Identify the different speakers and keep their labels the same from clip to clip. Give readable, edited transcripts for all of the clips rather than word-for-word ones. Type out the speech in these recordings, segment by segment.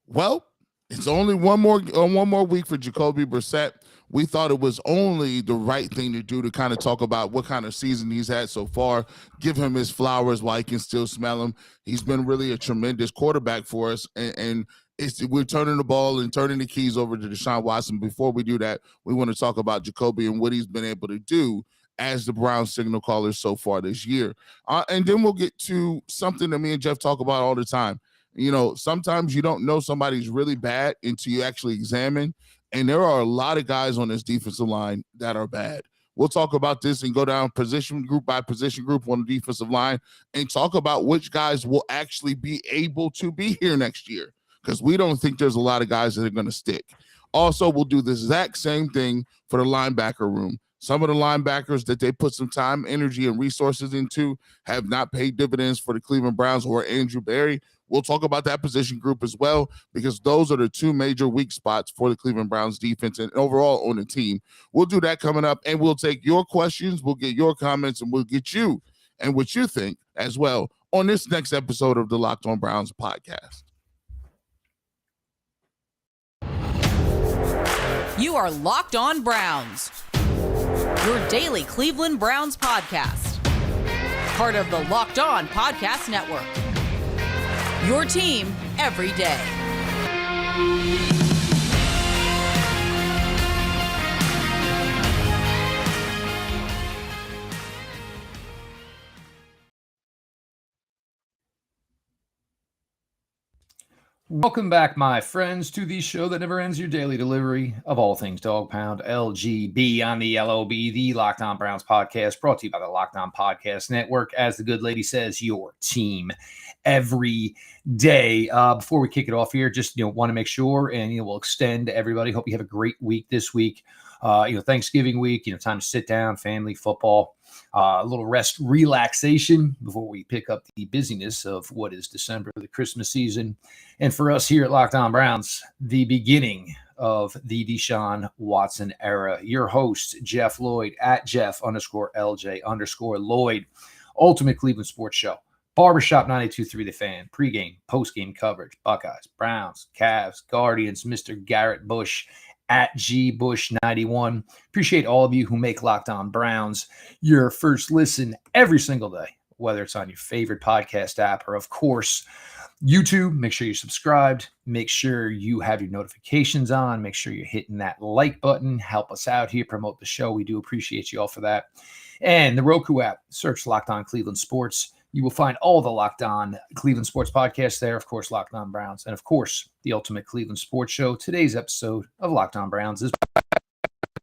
Speaker 1: Well, it's only one more week for Jacoby Brissett. We thought it was only the right thing to do to kind of talk about what kind of season he's had so far, give him his flowers while he can still smell them. He's been really a tremendous quarterback for us, and we're turning the ball and turning the keys over to Deshaun Watson. Before we do that, we want to talk about Jacoby and what he's been able to do as the Browns signal caller so far this year. And then we'll get to something that me and Jeff talk about all the time. Sometimes you don't know somebody's really bad until you actually examine. And there are a lot of guys on this defensive line that are bad. We'll talk about this and go down position group by position group on the defensive line and talk about which guys will actually be able to be here next year, because we don't think there's a lot of guys that are going to stick. Also, we'll do the exact same thing for the linebacker room. Some of the linebackers that they put some time, energy, and resources into have not paid dividends for the Cleveland Browns or Andrew Berry. We'll talk about that position group as well, because those are the two major weak spots for the Cleveland Browns defense and overall on the team. We'll do that coming up, and we'll take your questions, we'll get your comments, and we'll get you and what you think as well on this next episode of the Locked On Browns podcast.
Speaker 2: You are Locked On Browns, your daily Cleveland Browns podcast. Part of the Locked On Podcast Network. Your team every day.
Speaker 3: Welcome back, my friends, to the show that never ends, your daily delivery of all things Dog Pound LGB on the LOB, the Locked On Browns podcast, brought to you by the Locked On Podcast Network. As the good lady says, your team every day. Before we kick it off here, just want to make sure, and we'll extend to everybody. Hope you have a great week this week. Thanksgiving week. Time to sit down, family, football. A little rest, relaxation before we pick up the busyness of what is December, the Christmas season. And for us here at Locked On Browns, the beginning of the Deshaun Watson era. Your host, Jeff Lloyd, at Jeff_LJ_Lloyd, Ultimate Cleveland Sports Show, Barbershop 92.3 The Fan, pregame, postgame coverage, Buckeyes, Browns, Cavs, Guardians, Mr. Garrett Bush, at GBush91. Appreciate all of you who make Locked On Browns your first listen every single day, whether it's on your favorite podcast app or, of course, YouTube. Make sure you're subscribed. Make sure you have your notifications on. Make sure you're hitting that like button. Help us out here, promote the show. We do appreciate you all for that. And the Roku app, search Locked On Cleveland Sports. You will find all the Locked On Cleveland Sports podcasts there. Of course, Locked On Browns. And, of course, the Ultimate Cleveland Sports Show. Today's episode of Locked On Browns is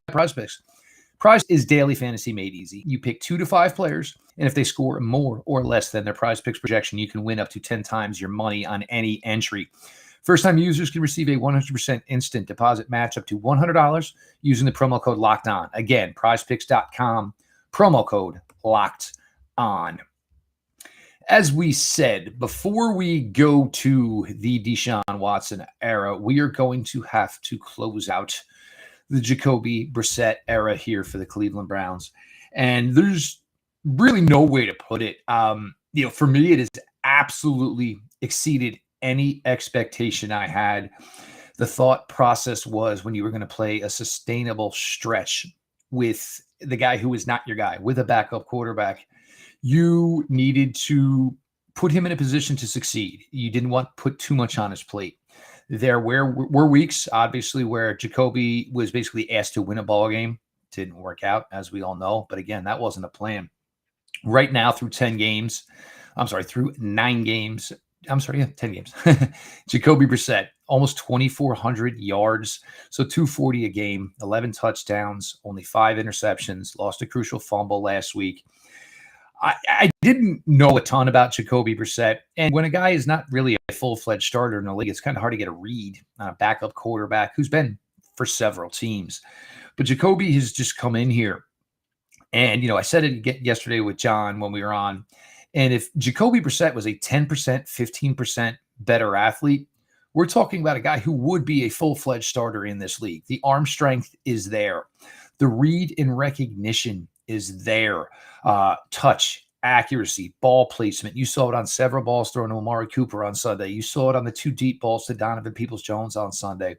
Speaker 3: Prize Picks. Prize is daily fantasy made easy. You pick 2 to 5 players, and if they score more or less than their Prize Picks projection, you can win up to 10 times your money on any entry. First-time users can receive a 100% instant deposit match up to $100 using the promo code Locked On. Again, prizepicks.com, promo code Locked On. As we said, before we go to the Deshaun Watson era, we are going to have to close out the Jacoby Brissett era here for the Cleveland Browns. And there's really no way to put it. For me, it has absolutely exceeded any expectation I had. The thought process was, when you were going to play a sustainable stretch with the guy who is not your guy, with a backup quarterback, you needed to put him in a position to succeed. You didn't want to put too much on his plate. There were weeks, obviously, where Jacoby was basically asked to win a ball game. Didn't work out, as we all know. But again, that wasn't a plan. Right now, through 10 games, through 9 games, 10 games. Jacoby Brissett, almost 2,400 yards, so 240 a game, 11 touchdowns, only 5 interceptions, lost a crucial fumble last week. I didn't know a ton about Jacoby Brissett. And when a guy is not really a full-fledged starter in the league, it's kind of hard to get a read on a backup quarterback who's been for several teams. But Jacoby has just come in here. And, I said it yesterday with John when we were on. And if Jacoby Brissett was a 10%, 15% better athlete, we're talking about a guy who would be a full-fledged starter in this league. The arm strength is there. The read and recognition is there. Touch, accuracy, ball placement. You saw it on several balls thrown to Amari Cooper on Sunday. You saw it on the 2 deep balls to Donovan Peoples-Jones on Sunday.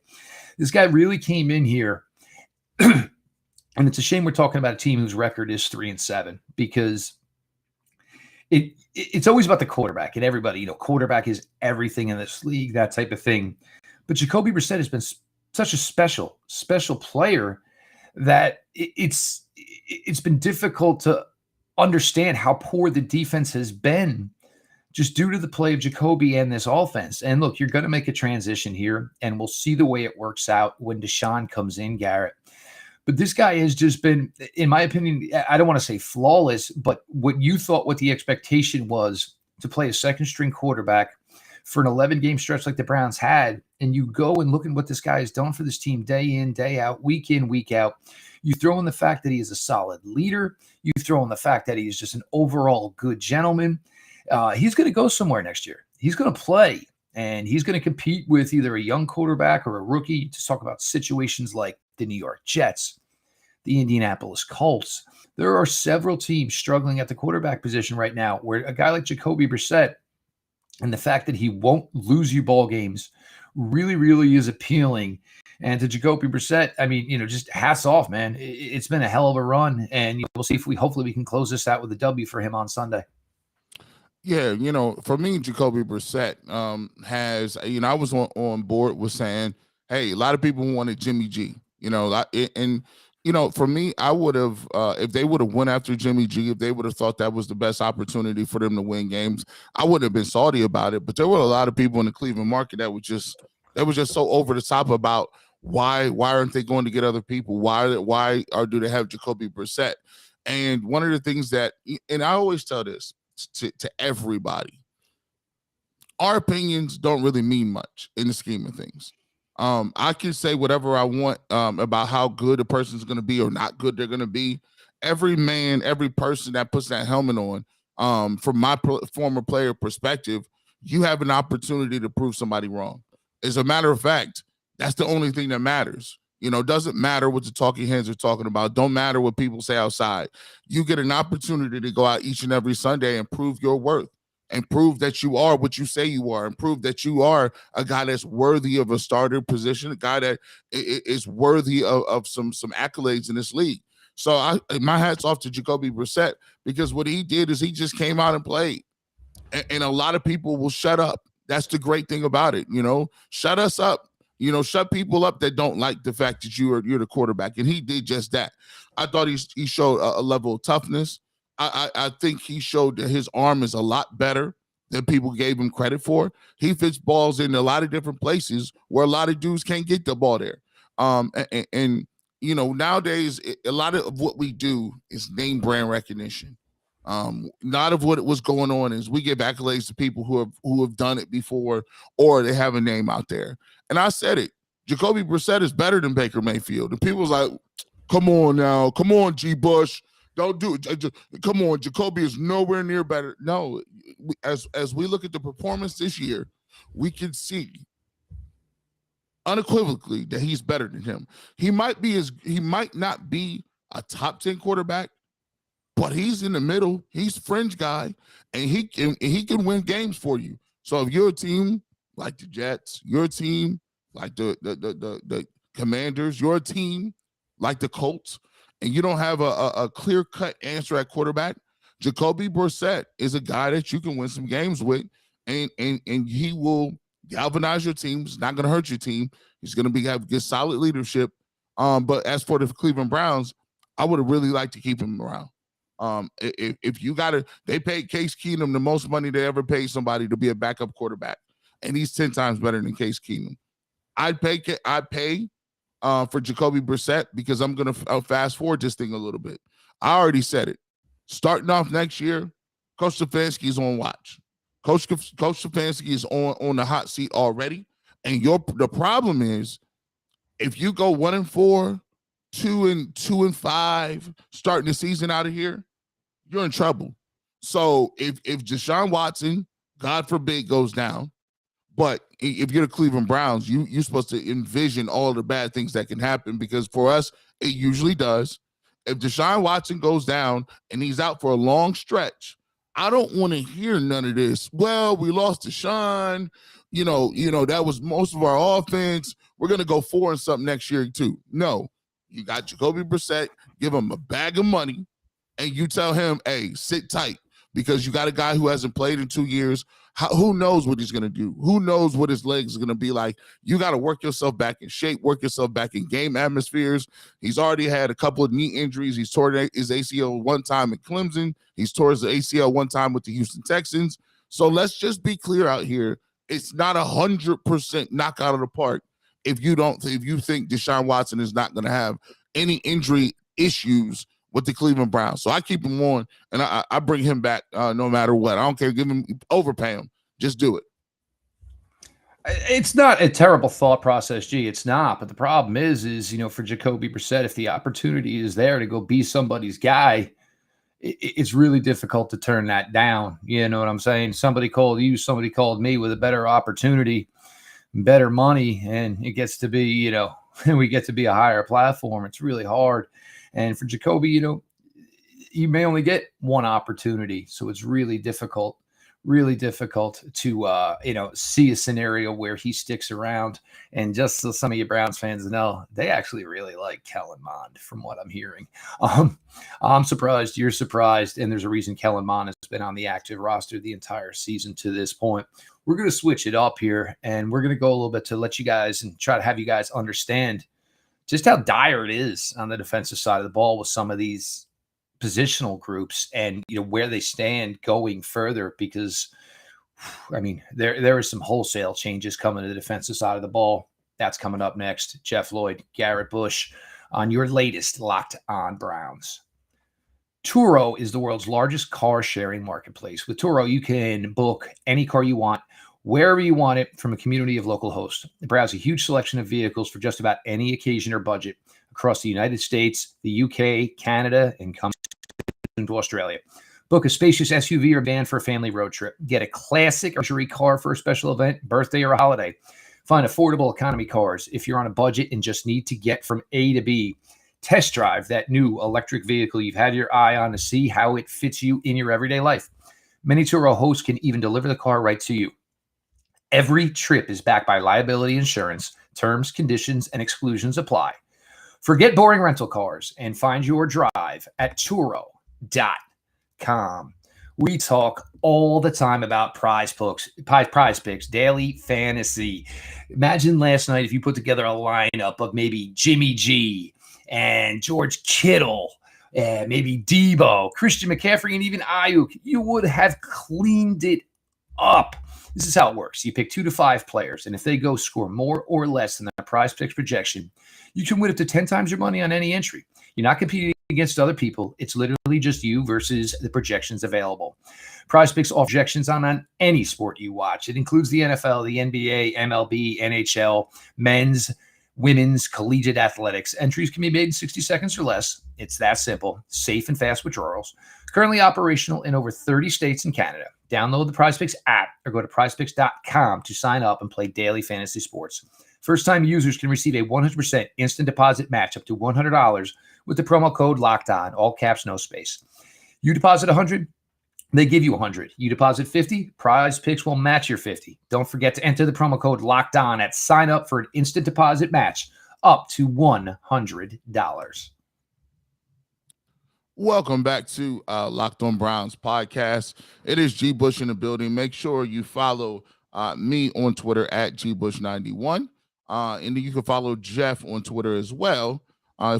Speaker 3: This guy really came in here, and it's a shame we're talking about a team whose record is 3-7, because it's always about the quarterback, and everybody, quarterback is everything in this league, that type of thing. But Jacoby Brissett has been such a special player that it's been difficult to understand how poor the defense has been just due to the play of Jacoby and this offense. And look, you're going to make a transition here, and we'll see the way it works out when Deshaun comes in, Garrett. But this guy has just been, in my opinion, I don't want to say flawless, but what the expectation was to play a second-string quarterback for an 11-game stretch like the Browns had, and you go and look at what this guy has done for this team day in, day out, week in, week out. You throw in the fact that he is a solid leader. You throw in the fact that he is just an overall good gentleman. He's going to go somewhere next year. He's going to play, and he's going to compete with either a young quarterback or a rookie. To talk about situations like the New York Jets, the Indianapolis Colts. There are several teams struggling at the quarterback position right now, where a guy like Jacoby Brissett, and the fact that he won't lose you ball games, really, really is appealing. And to Jacoby Brissett, I mean, just hats off, man. It's been a hell of a run, and we'll see if hopefully we can close this out with a W for him on Sunday.
Speaker 1: Yeah, for me, Jacoby Brissett has, I was on board with saying, hey, a lot of people wanted Jimmy G, and for me, I would have, if they would have went after Jimmy G, if they would have thought that was the best opportunity for them to win games, I wouldn't have been salty about it. But there were a lot of people in the Cleveland market that was just so over the top about why aren't they going to get other people? Do they have Jacoby Brissett? And one of the things that, and I always tell this to everybody, our opinions don't really mean much in the scheme of things. I can say whatever I want about how good a person's going to be or not good they're going to be. Every person that puts that helmet on, from my former player perspective, you have an opportunity to prove somebody wrong. As a matter of fact, that's the only thing that matters. Doesn't matter what the talking heads are talking about. Don't matter what people say outside. You get an opportunity to go out each and every Sunday and prove your worth, and prove that you are what you say you are, and prove that you are a guy that's worthy of a starter position, a guy that is worthy of some accolades in this league. So my hat's off to Jacoby Brissett, because what he did is he just came out and played. And a lot of people will shut up. That's the great thing about it. Shut us up. Shut people up that don't like the fact that you're the quarterback. And he did just that. I thought he showed a level of toughness. I think he showed that his arm is a lot better than people gave him credit for. He fits balls in a lot of different places where a lot of dudes can't get the ball there. Nowadays, a lot of what we do is name brand recognition. A lot of what was going on is we give accolades to people who have done it before, or they have a name out there. And I said it, Jacoby Brissett is better than Baker Mayfield. And people was like, come on now, come on, G. Bush. Don't do it. Come on, Jacoby is nowhere near better. No, as we look at the performance this year, we can see unequivocally that he's better than him. He might not be a top 10 quarterback, but he's in the middle. He's a fringe guy, and he can win games for you. So if you're a team like the Jets, you're a team like the Commanders, you're a team like the Colts, and you don't have a clear-cut answer at quarterback, Jacoby Brissett is a guy that you can win some games with, and he will galvanize your team. It's not going to hurt your team. He's going to have good, solid leadership. But as for the Cleveland Browns, I would have really liked to keep him around. If you got to, they paid Case Keenum the most money they ever paid somebody to be a backup quarterback, and he's 10 times better than Case Keenum. I'd pay for Jacoby Brissett, because I'm going to fast forward this thing a little bit. I already said it. Starting off next year, Coach Stefanski is on watch. Coach Stefanski is on the hot seat already. And the problem is, if you go 1-4, 2-5, starting the season out of here, you're in trouble. So if Deshaun Watson, God forbid, goes down, but if you're the Cleveland Browns, you're supposed to envision all the bad things that can happen, because for us, it usually does. If Deshaun Watson goes down and he's out for a long stretch, I don't want to hear none of this. Well, we lost Deshaun. That was most of our offense. We're going to go 4 and something next year too. No, you got Jacoby Brissett, give him a bag of money, and you tell him, hey, sit tight, because you got a guy who hasn't played in 2 years. Who knows what he's going to do? Who knows what his legs are going to be like? You got to work yourself back in shape, work yourself back in game atmospheres. He's already had a couple of knee injuries. He's tore his ACL one time in Clemson. He's tore his ACL one time with the Houston Texans. So let's just be clear out here. It's not 100% knock out of the park if you think Deshaun Watson is not going to have any injury issues with the Cleveland Browns. So I keep him on, and I bring him back no matter what. I don't care. Overpay him. Just do it.
Speaker 3: It's not a terrible thought process, G. It's not. But the problem is, for Jacoby Brissett, if the opportunity is there to go be somebody's guy, it's really difficult to turn that down. You know what I'm saying? Somebody called you, somebody called me with a better opportunity, better money, and it gets to be, we get to be a higher platform. It's really hard. And for Jacoby, you may only get one opportunity. So it's really difficult to, see a scenario where he sticks around. And just so some of you Browns fans know, they actually really like Kellen Mond from what I'm hearing. I'm surprised. You're surprised. And there's a reason Kellen Mond has been on the active roster the entire season to this point. We're going to switch it up here, and we're going to go a little bit to let you guys and try to have you guys understand just how dire it is on the defensive side of the ball with some of these positional groups, and where they stand going further, because there are some wholesale changes coming to the defensive side of the ball. That's coming up next. Jeff Lloyd, Garrett Bush on your latest Locked On Browns. Turo is the world's largest car sharing marketplace. With Turo, you can book any car you want, wherever you want it, from a community of local hosts. Browse a huge selection of vehicles for just about any occasion or budget across the United States, the UK, Canada, and come into Australia. Book a spacious SUV or van for a family road trip. Get a classic luxury car for a special event, birthday, or a holiday. Find affordable economy cars if you're on a budget and just need to get from A to B. Test drive that new electric vehicle you've had your eye on to see how it fits you in your everyday life. Many Turo hosts can even deliver the car right to you. Every trip is backed by liability insurance. Terms, conditions, and exclusions apply. Forget boring rental cars and find your drive at Turo.com. We talk all the time about prize picks, daily fantasy. Imagine last night if you put together a lineup of maybe Jimmy G and George Kittle, maybe Debo, Christian McCaffrey, and even Ayuk. You would have cleaned it up. This is how it works. You pick 2 to 5 players, and if they go score more or less than the prize picks projection, you can win up to 10 times your money on any entry. You're not competing against other people. It's literally just you versus the projections available. Prize Picks offer projections on any sport you watch. It includes the NFL, the NBA, MLB, NHL, men's, women's, collegiate athletics. Entries can be made in 60 seconds or less. It's that simple. Safe and fast withdrawals. Currently operational in over 30 states and Canada. Download the Prize Picks app or go to prizepicks.com to sign up and play daily fantasy sports. First-time users can receive a 100% instant deposit match up to $100 with the promo code LOCKEDON, all caps, no space. You deposit $100, they give you $100. You deposit $50, Prize Picks will match your $50. Don't forget to enter the promo code LOCKEDON at sign up for an instant deposit match up to $100.
Speaker 1: Welcome back to Locked On Browns podcast. It is G Bush in the building. Make sure you follow me on Twitter at GBush91. And then you can follow Jeff on Twitter as well.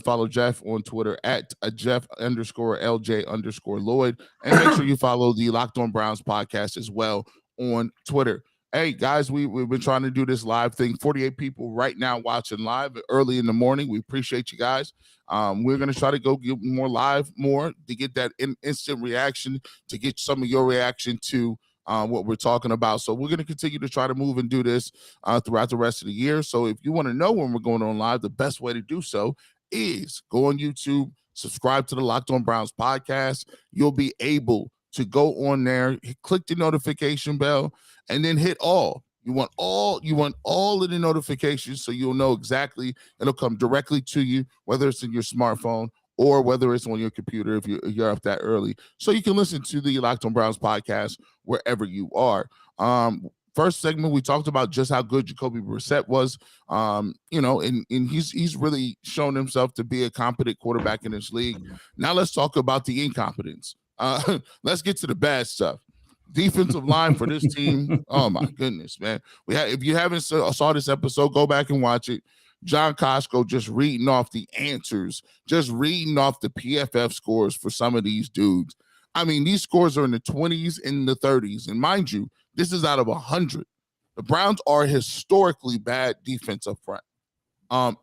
Speaker 1: Follow Jeff on Twitter at Jeff_LJ_Lloyd. And make sure you follow the Locked On Browns podcast as well on Twitter. Hey, guys, we've been trying to do this live thing. 48 people right now watching live early in the morning. We appreciate you guys. We're going to try to go get more live to get that instant reaction, to get some of your reaction to what we're talking about. So we're going to continue to try to move and do this throughout the rest of the year. So if you want to know when we're going on live, the best way to do so is go on YouTube, subscribe to the Locked On Browns podcast. You'll be able to go on there, click the notification bell, and then hit all. You want all of the notifications so you'll know exactly. It'll come directly to you, whether it's in your smartphone or whether it's on your computer if you're up that early. So you can listen to the Locked on Browns podcast wherever you are. First segment, we talked about just how good Jacoby Brissett was, and he's really shown himself to be a competent quarterback in this league. Now let's talk about the incompetence. Let's get to the bad stuff. Defensive line for this team. Oh my goodness, man. If you haven't saw this episode, go back and watch it. John Costco just reading off the answers, just reading off the PFF scores for some of these dudes. I mean, these scores are in the 20s and the 30s. And mind you, this is out of 100. The Browns are historically bad defense up front.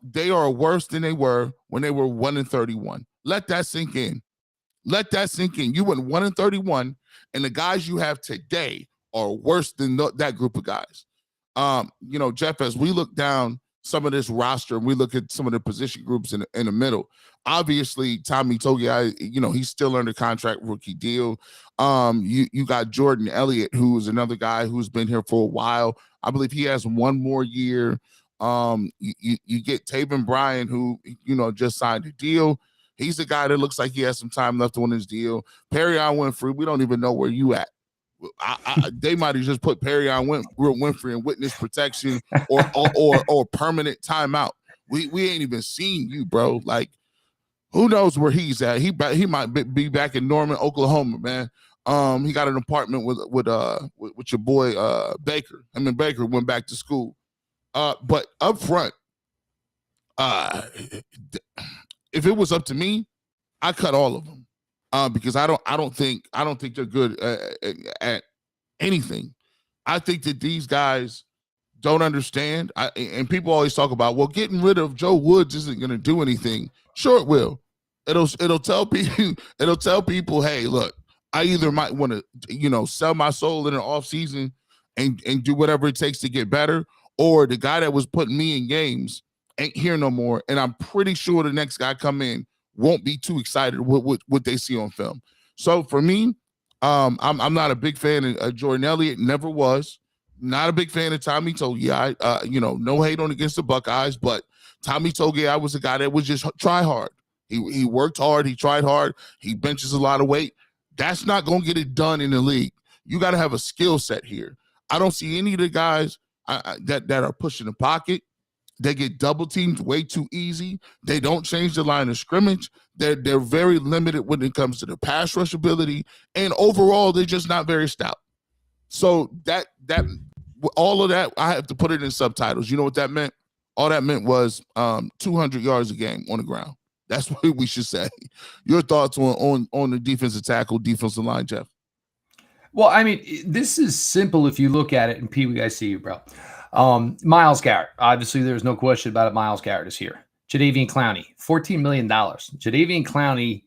Speaker 1: They are worse than they were when they were 1-31. Let that sink in. Let that sink in. You went 1-31, and the guys you have today are worse than that group of guys. Jeff, as we look down some of this roster and we look at some of the position groups in the middle, obviously Tommy Togiai, he's still under contract, rookie deal. You got Jordan Elliott, who is another guy who's been here for a while. I believe he has one more year. You get Taven Bryan, who just signed a deal. He's a guy that looks like he has some time left on his deal. Perrion Winfrey, we don't even know where you at. They might have just put Perrion Winfrey in witness protection or permanent timeout. We ain't even seen you, bro. Like, who knows where he's at? He might be back in Norman, Oklahoma, man. He got an apartment with your boy Baker. I mean, Baker went back to school. But up front, if it was up to me, I cut all of them because I don't think they're good at anything. I think that these guys don't understand. And people always talk about, well, getting rid of Joe Woods isn't going to do anything. Sure, it will. It'll tell people, hey, look, I either might want to sell my soul in an off season and do whatever it takes to get better, or the guy that was putting me in games ain't here no more, and I'm pretty sure the next guy come in won't be too excited with what they see on film. So for me, I'm not a big fan of Jordan Elliott. Never was. Not a big fan of Tommy Togiai. No hate on against the Buckeyes, but Tommy Togiai was a guy that would just try hard. He worked hard. He tried hard. He benches a lot of weight. That's not going to get it done in the league. You got to have a skill set here. I don't see any of the guys that are pushing the pocket. They get double teamed way too easy. They don't change the line of scrimmage. They're very limited when it comes to the pass rush ability, and overall, they're just not very stout. So that all of that, I have to put it in subtitles. You know what that meant? All that meant was 200 yards a game on the ground. That's what we should say. Your thoughts on the defensive tackle, defensive line, Jeff?
Speaker 3: Well, I mean, this is simple if you look at it, and Pee, I see you, bro. Myles Garrett, obviously there's no question about it. Myles Garrett is here. Jadeveon Clowney, $14 million. Jadeveon Clowney,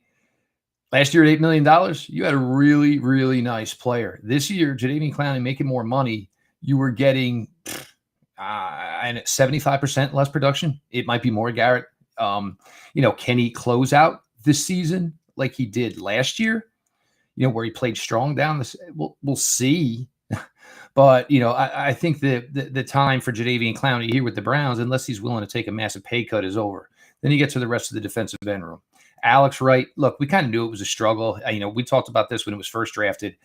Speaker 3: last year at $8 million, you had a really, really nice player. This year, Jadeveon Clowney making more money. You were getting 75% less production. It might be more, Garrett. Can he close out this season like he did last year? Where he played strong down this. We'll see. But, I think the time for Jadeveon Clowney here with the Browns, unless he's willing to take a massive pay cut, is over. Then you get to the rest of the defensive end room. Alex Wright, look, we kind of knew it was a struggle. We talked about this when it was first drafted.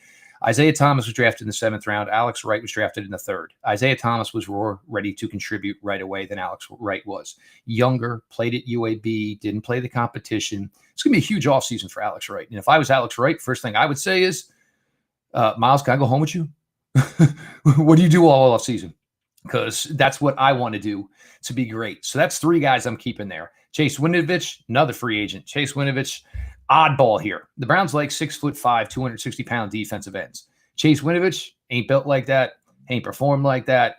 Speaker 3: Isaiah Thomas was drafted in the 7th round. Alex Wright was drafted in the 3rd. Isaiah Thomas was more ready to contribute right away than Alex Wright was. Younger, played at UAB, didn't play the competition. It's going to be a huge offseason for Alex Wright. And if I was Alex Wright, first thing I would say is, Miles, can I go home with you? What do you do all offseason? Because that's what I want to do to be great. So that's 3 guys I'm keeping there. Chase Winovich, another free agent. Chase Winovich, oddball here. The Browns like 6'5", 260-pound defensive ends. Chase Winovich ain't built like that, ain't performed like that.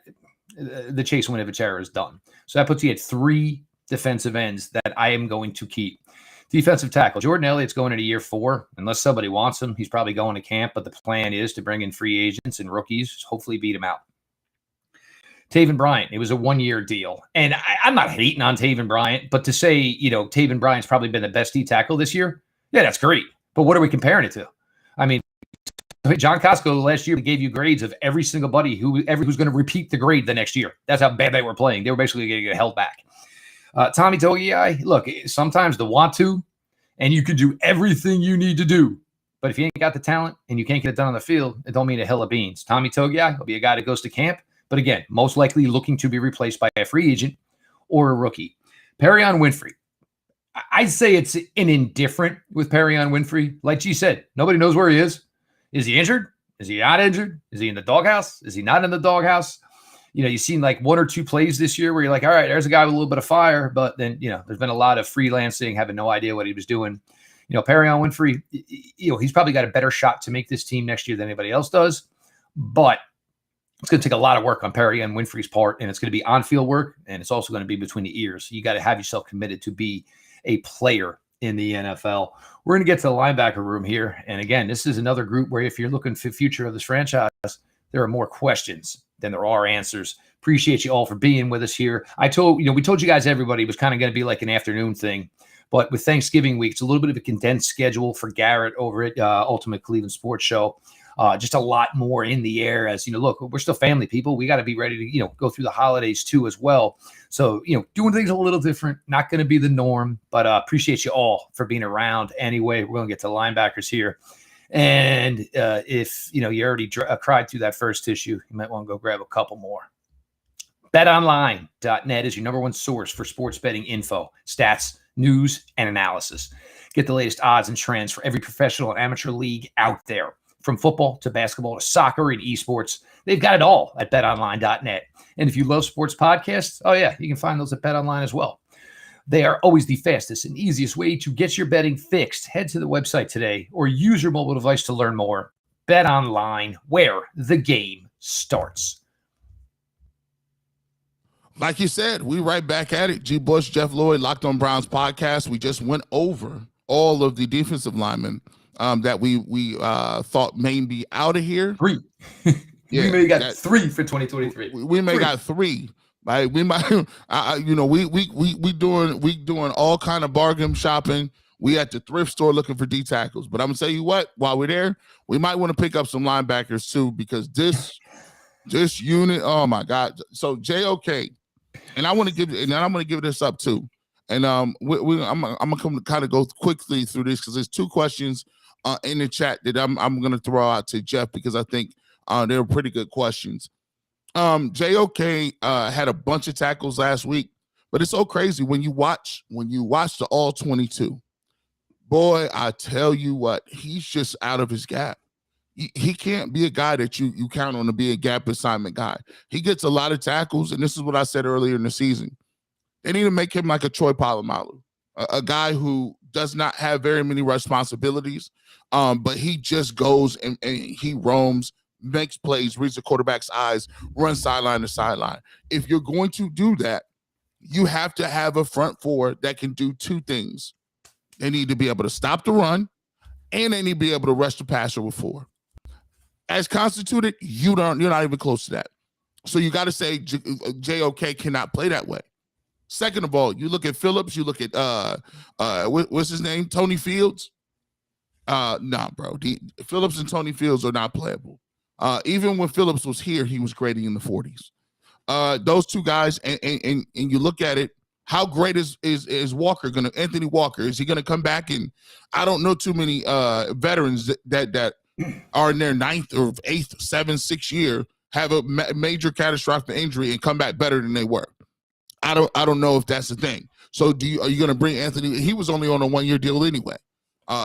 Speaker 3: The Chase Winovich era is done. So that puts you at 3 defensive ends that I am going to keep. Defensive tackle, Jordan Elliott's going into year 4. Unless somebody wants him, he's probably going to camp, but the plan is to bring in free agents and rookies, hopefully beat him out. Taven Bryan, it was a 1-year deal. And I'm not hating on Taven Bryan, but to say, Taven Bryan's probably been the best D tackle this year, yeah, that's great. But what are we comparing it to? I mean, John Costco last year gave you grades of every single buddy who's going to repeat the grade the next year. That's how bad they were playing. They were basically going to get held back. Tommy Togiai, look, sometimes the want to and you can do everything you need to do. But if you ain't got the talent and you can't get it done on the field, it don't mean a hill of beans. Tommy Togiai will be a guy that goes to camp, but again, most likely looking to be replaced by a free agent or a rookie. Perrion Winfrey. I'd say it's an indifferent with Perrion Winfrey. Like G said, nobody knows where he is. Is he injured? Is he not injured? Is he in the doghouse? Is he not in the doghouse? You've seen like one or two plays this year where you're like, all right, there's a guy with a little bit of fire, but then, there's been a lot of freelancing, having no idea what he was doing. Perrion Winfrey, he's probably got a better shot to make this team next year than anybody else does, but it's going to take a lot of work on Perrion Winfrey's part, and it's going to be on-field work, and it's also going to be between the ears. You got to have yourself committed to be a player in the NFL. We're going to get to the linebacker room here. And again, this is another group where if you're looking for the future of this franchise, there are more questions than there are answers. Appreciate you all for being with us here. We told you guys everybody was kind of going to be like an afternoon thing, but with Thanksgiving week, it's a little bit of a condensed schedule for Garrett over at Ultimate Cleveland Sports Show. Just a lot more in the air as, look, we're still family people. We got to be ready to, go through the holidays too as well. So, doing things a little different, not going to be the norm, but appreciate you all for being around. Anyway, we're going to get to linebackers here. And if, you already cried through that first tissue, you might want to go grab a couple more. BetOnline.net is your number one source for sports betting info, stats, news, and analysis. Get the latest odds and trends for every professional and amateur league out there. From football to basketball to soccer and esports, they've got it all at betonline.net. And if you love sports podcasts, oh yeah, you can find those at BetOnline as well. They are always the fastest and easiest way to get your betting fixed. Head to the website today or use your mobile device to learn more. BetOnline, where the game starts.
Speaker 1: Like you said, we right back at it. G. Bush, Jeff Lloyd, Locked on Browns podcast. We just went over all of the defensive linemen that we thought may be out of here.
Speaker 3: Three.
Speaker 1: Yeah,
Speaker 3: we may got three for 2023.
Speaker 1: We may got three. Right? We might, we doing all kind of bargain shopping. We at the thrift store looking for D tackles. But I'm gonna tell you what, while we're there, we might want to pick up some linebackers too, because this unit, oh my God. So JOK, and I'm gonna give this up too. And I'm gonna come kind of go quickly through this because there's two questions in the chat that I'm gonna throw out to Jeff because I think they're pretty good questions. JOK had a bunch of tackles last week, but it's so crazy when you watch the all 22. Boy, I tell you what, he's just out of his gap. He can't be a guy that you count on to be a gap assignment guy. He gets a lot of tackles, and this is what I said earlier in the season. They need to make him like a Troy Polamalu, a guy who does not have very many responsibilities, but he just goes and he roams, makes plays, reads the quarterback's eyes, runs sideline to sideline. If you're going to do that, you have to have a front four that can do two things. They need to be able to stop the run, and they need to be able to rush the passer with four. As constituted, you're not even close to that. So you got to say JOK cannot play that way. Second of all, you look at Phillips, you look at what's his name, Tony Fields. Nah, bro. Phillips and Tony Fields are not playable. Even when Phillips was here, he was grading in the 40s. Those two guys, and you look at it, how great is Walker gonna? Anthony Walker, is he gonna come back? And I don't know too many veterans that are in their 9th or 8th, 7th, 6th year have a major catastrophic injury and come back better than they were. I don't know if that's the thing. So are you gonna bring Anthony? He was only on a 1-year deal anyway.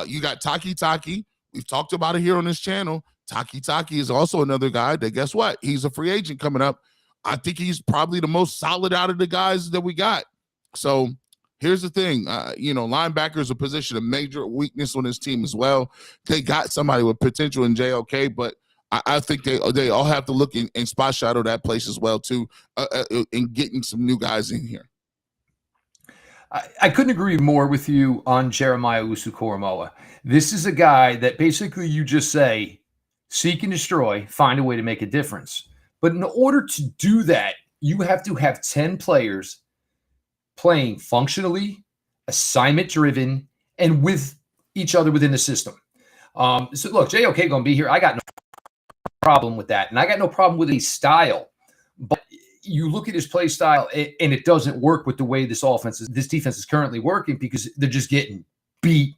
Speaker 1: You got Taki. We've talked about it here on this channel. Taki is also another guy that, guess what? He's a free agent coming up. I think he's probably the most solid out of the guys that we got. So here's the thing. Linebacker is a position of major weakness on this team as well. They got somebody with potential in JOK, but I think they all have to look and spot shadow that place as well too, in getting some new guys in here.
Speaker 3: I couldn't agree more with you on Jeremiah Usu-Koromoa. This is a guy that basically you just say, seek and destroy, find a way to make a difference. But in order to do that, you have to have 10 players playing functionally, assignment-driven, and with each other within the system. So look, JOK going to be here. I got no problem with that. And I got no problem with his style. But you look at his play style, and it doesn't work with the way this defense is currently working because they're just getting beat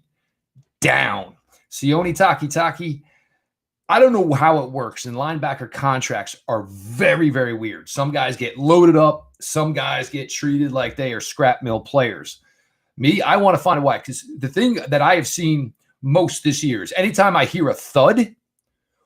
Speaker 3: down. Sione Takitaki, I don't know how it works, and linebacker contracts are very, very weird. Some guys get loaded up. Some guys get treated like they are scrap mill players. Me, I want to find a why, because the thing that I have seen most this year is anytime I hear a thud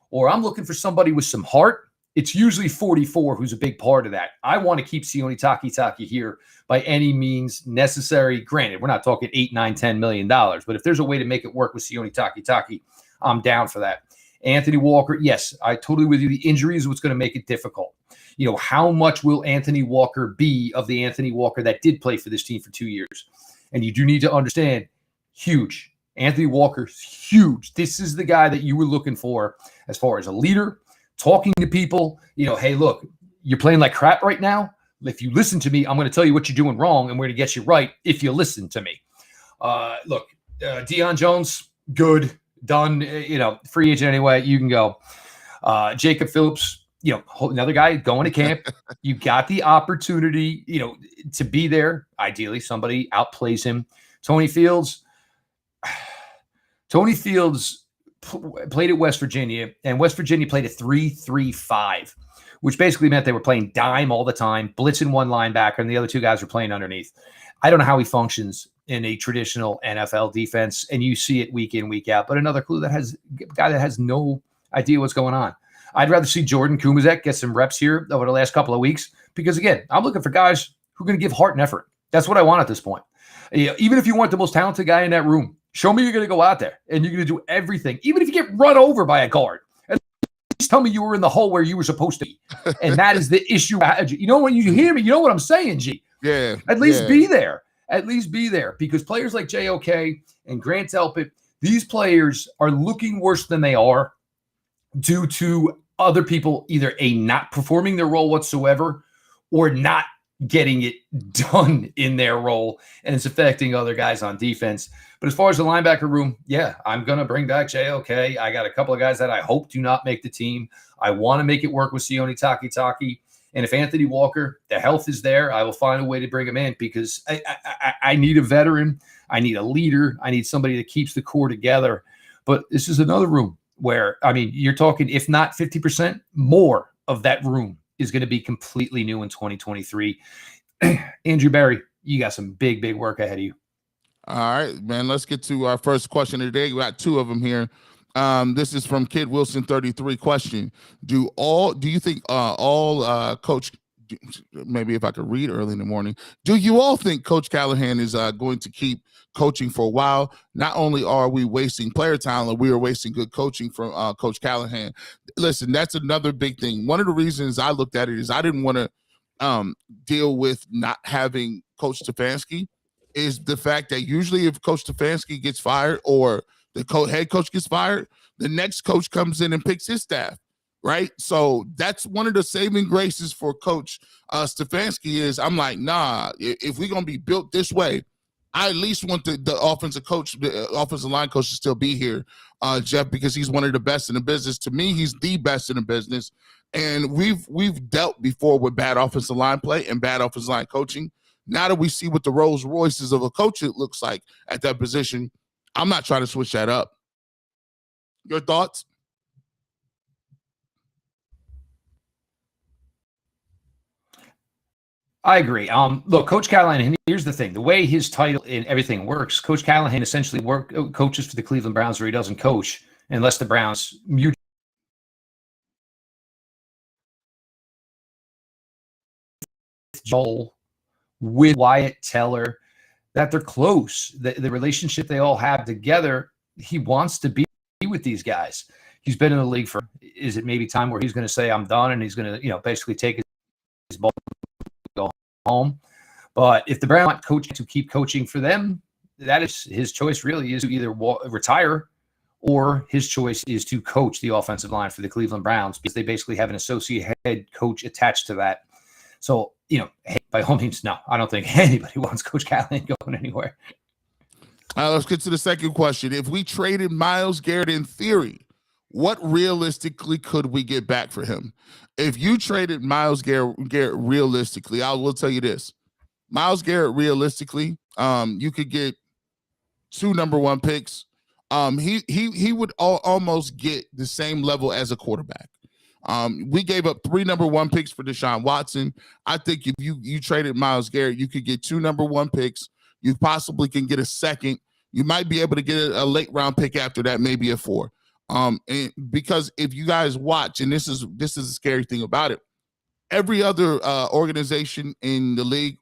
Speaker 3: or I'm looking for somebody with some heart, it's usually 44 who's a big part of that. I want to keep Sione Takitaki here by any means necessary. Granted, we're not talking $8, $9, $10 million, but if there's a way to make it work with Sione Takitaki, I'm down for that. Anthony Walker, yes, I totally with you. The injury is what's going to make it difficult. You know, how much will Anthony Walker be of the Anthony Walker that did play for this team for 2 years? And you do need to understand, huge. Anthony Walker's huge. This is the guy that you were looking for as far as a leader, talking to people. You know, hey, look, you're playing like crap right now. If you listen to me, I'm going to tell you what you're doing wrong, and we're going to get you right if you listen to me. Look, Deion Jones, good, done. You know, free agent anyway. You can go. Jacob Phillips, you know, another guy going to camp. You got the opportunity, you know, to be there. Ideally, somebody outplays him. Tony Fields played at West Virginia, and West Virginia played a 3-3-5, which basically meant they were playing dime all the time, blitzing one linebacker, and the other two guys were playing underneath. I don't know how he functions in a traditional NFL defense, and you see it week in, week out. But another clue that has a guy that has no idea what's going on. I'd rather see Jordan Kumazek get some reps here over the last couple of weeks because, again, I'm looking for guys who are going to give heart and effort. That's what I want at this point. You know, even if you weren't the most talented guy in that room, show me you're going to go out there and you're going to do everything. Even if you get run over by a guard, at least tell me you were in the hole where you were supposed to be. And that is the issue. You know, when you hear me, you know what I'm saying, G.
Speaker 1: Yeah.
Speaker 3: At least be there. At least be there. Because players like JOK and Grant Delpit, these players are looking worse than they are due to other people either not performing their role whatsoever or not getting it done in their role, and it's affecting other guys on defense. But as far as the linebacker room, yeah, I'm going to bring back JOK. I got a couple of guys that I hope do not make the team. I want to make it work with Sione Takitaki. And if Anthony Walker, the health is there, I will find a way to bring him in because I need a veteran. I need a leader. I need somebody that keeps the core together. But this is another room where, I mean, you're talking, if not 50%, more of that room is going to be completely new in 2023. Andrew Berry, you got some big, big work ahead of you.
Speaker 1: All right, man. Let's get to our first question of the day. We got two of them here. This is from Kid Wilson 33. Question: Do you think all coach? Maybe if I could read early in the morning. Do you all think Coach Callahan is going to keep coaching for a while? Not only are we wasting player talent, we are wasting good coaching from Coach Callahan. Listen, that's another big thing. One of the reasons I looked at it is I didn't want to deal with not having Coach Stefanski. Is the fact that usually if Coach Stefanski gets fired or the head coach gets fired, the next coach comes in and picks his staff, right? So that's one of the saving graces for Coach Stefanski is I'm like, nah, if we're going to be built this way, I at least want the offensive coach, the offensive line coach to still be here, Jeff, because he's one of the best in the business. To me, he's the best in the business. And we've dealt before with bad offensive line play and bad offensive line coaching. Now that we see what the Rolls Royces of a coach it looks like at that position, I'm not trying to switch that up. Your thoughts?
Speaker 3: I agree. Look, Coach Callahan, here's the thing. The way his title and everything works, Coach Callahan essentially coaches for the Cleveland Browns where he doesn't coach unless the Browns mute Joel with Wyatt Teller, that they're close. The relationship they all have together, he wants to be with these guys. He's been in the league for, is it maybe time where he's going to say, I'm done, and he's going to, basically take his ball and go home. But if the Browns want coach to keep coaching for them, that is his choice really is to either retire or his choice is to coach the offensive line for the Cleveland Browns because they basically have an associate head coach attached to that. So, hey, by all means, no, I don't think anybody wants Coach Callahan going anywhere.
Speaker 1: Let's get to the second question. If we traded Myles Garrett in theory, what realistically could we get back for him? If you traded Myles Garrett realistically, I will tell you this. Myles Garrett realistically, you could get 2 number 1 picks, he would almost get the same level as a quarterback. We gave up 3 number 1 picks for Deshaun Watson. I think if you traded Myles Garrett, you could get 2 number 1 picks. You possibly can get a second. You might be able to get a late round pick after that, maybe a 4. And because if you guys watch, and this is a scary thing about it, every other organization in the league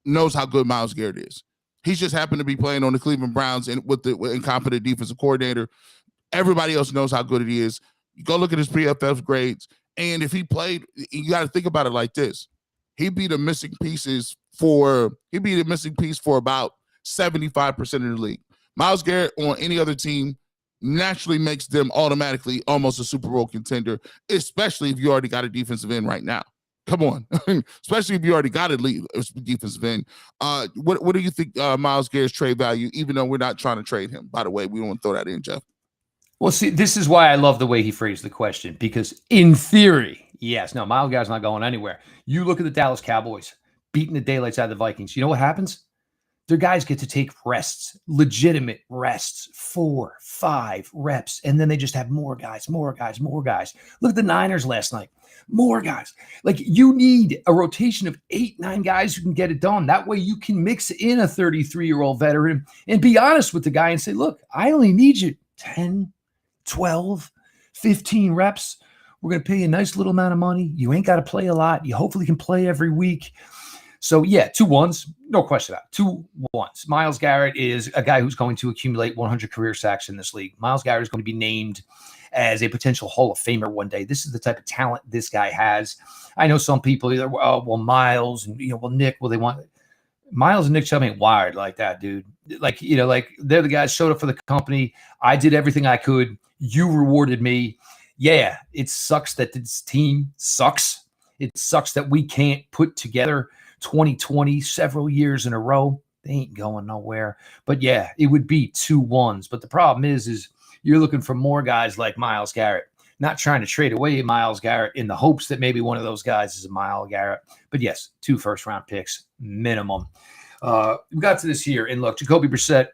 Speaker 1: knows how good Myles Garrett is. He's just happened to be playing on the Cleveland Browns and with the incompetent defensive coordinator. Everybody else knows how good he is. You go look at his PFF grades, and if he played, you got to think about it like this: he'd be the missing piece for about 75% of the league. Myles Garrett on any other team naturally makes them automatically almost a Super Bowl contender, especially if you already got a defensive end right now. Come on, especially if you already got a defensive end. What do you think Myles Garrett's trade value? Even though we're not trying to trade him, by the way, we don't want to throw that in, Jeff.
Speaker 3: Well, see, this is why I love the way he phrased the question, because in theory, yes, no, Myles Garrett's not going anywhere. You look at the Dallas Cowboys beating the daylights out of the Vikings. You know what happens? Their guys get to take rests, legitimate rests, 4, 5 reps, and then they just have more guys. Look at the Niners last night. More guys. Like, you need a rotation of 8, 9 guys who can get it done. That way you can mix in a 33-year-old veteran and be honest with the guy and say, look, I only need you 10, 12, 15 reps. We're going to pay you a nice little amount of money. You ain't got to play a lot. You hopefully can play every week. So, yeah, 2 1s, no question about it. 2 1s. Myles Garrett is a guy who's going to accumulate 100 career sacks in this league. Myles Garrett is going to be named as a potential Hall of Famer one day. This is the type of talent this guy has. I know some people either, Myles and, Nick, they want Myles and Nick Chubb ain't wired like that, dude. Like they're the guys showed up for the company. I did everything I could. You rewarded me. Yeah, it sucks that this team sucks. It sucks that we can't put together 2020 several years in a row. They ain't going nowhere. But yeah, it would be 2 1s. But the problem is you're looking for more guys like Myles Garrett. Not trying to trade away Myles Garrett in the hopes that maybe one of those guys is a Myles Garrett. But yes, 2 first-round picks minimum. We got to this here, and look, Jacoby Brissett,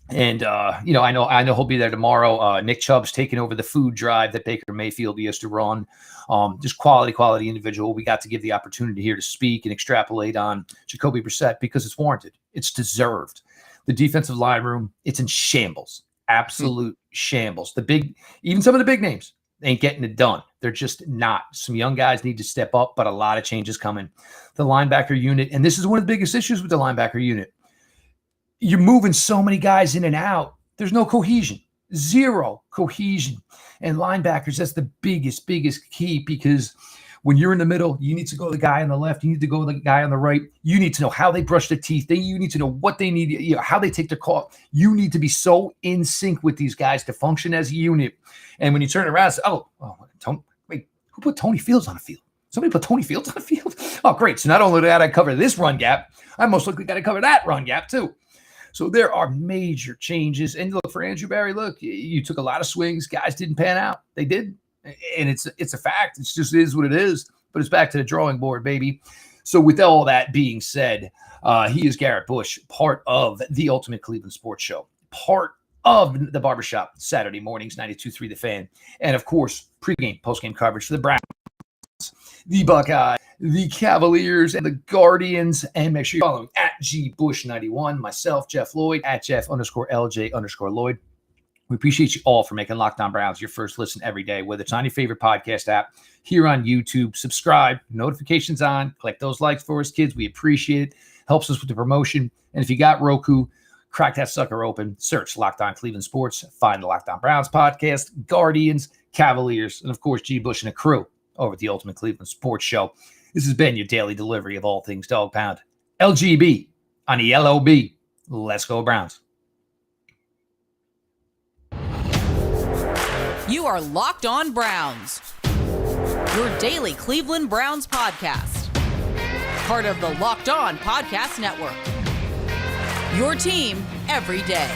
Speaker 3: and I know he'll be there tomorrow. Nick Chubb's taking over the food drive that Baker Mayfield used to run. Just quality individual. We got to give the opportunity here to speak and extrapolate on Jacoby Brissett because it's warranted. It's deserved. The defensive line room, it's in shambles. Absolute shambles. Even some of the big names ain't getting it done. They're just not. Some young guys need to step up, but a lot of changes coming. The linebacker unit, and this is one of the biggest issues with the linebacker unit. You're moving so many guys in and out. There's no cohesion. 0 cohesion. And linebackers, that's the biggest key, because when you're in the middle, you need to go to the guy on the left. You need to go to the guy on the right. You need to know how they brush their teeth. You need to know what they need, how they take their call. You need to be so in sync with these guys to function as a unit. And when you turn around, say, wait, who put Tony Fields on the field? Somebody put Tony Fields on the field? Oh, great. So not only did I cover this run gap, I most likely got to cover that run gap too. So there are major changes. And look, for Andrew Barry, look, you took a lot of swings. Guys didn't pan out. They did. And it's a fact. It's just is what it is. But it's back to the drawing board, baby. So with all that being said, he is Garrett Bush, part of the Ultimate Cleveland Sports Show, part of the Barbershop Saturday mornings, 92.3 The Fan. And, of course, pregame, postgame coverage for the Browns, the Buckeyes, the Cavaliers, and the Guardians. And make sure you're following at GBush91, myself, Jeff Lloyd, at Jeff_LJ_Lloyd. We appreciate you all for making Locked On Browns your first listen every day, whether it's on your favorite podcast app, here on YouTube. Subscribe, notifications on, click those likes for us, kids. We appreciate it. Helps us with the promotion. And if you got Roku, crack that sucker open. Search Locked On Cleveland Sports. Find the Locked On Browns podcast, Guardians, Cavaliers, and, of course, G. Bush and the crew over at the Ultimate Cleveland Sports Show. This has been your daily delivery of all things Dog Pound. LGB on the LOB. Let's go, Browns.
Speaker 2: You are Locked On Browns, your daily Cleveland Browns podcast. Part of the Locked On Podcast Network. Your team every day.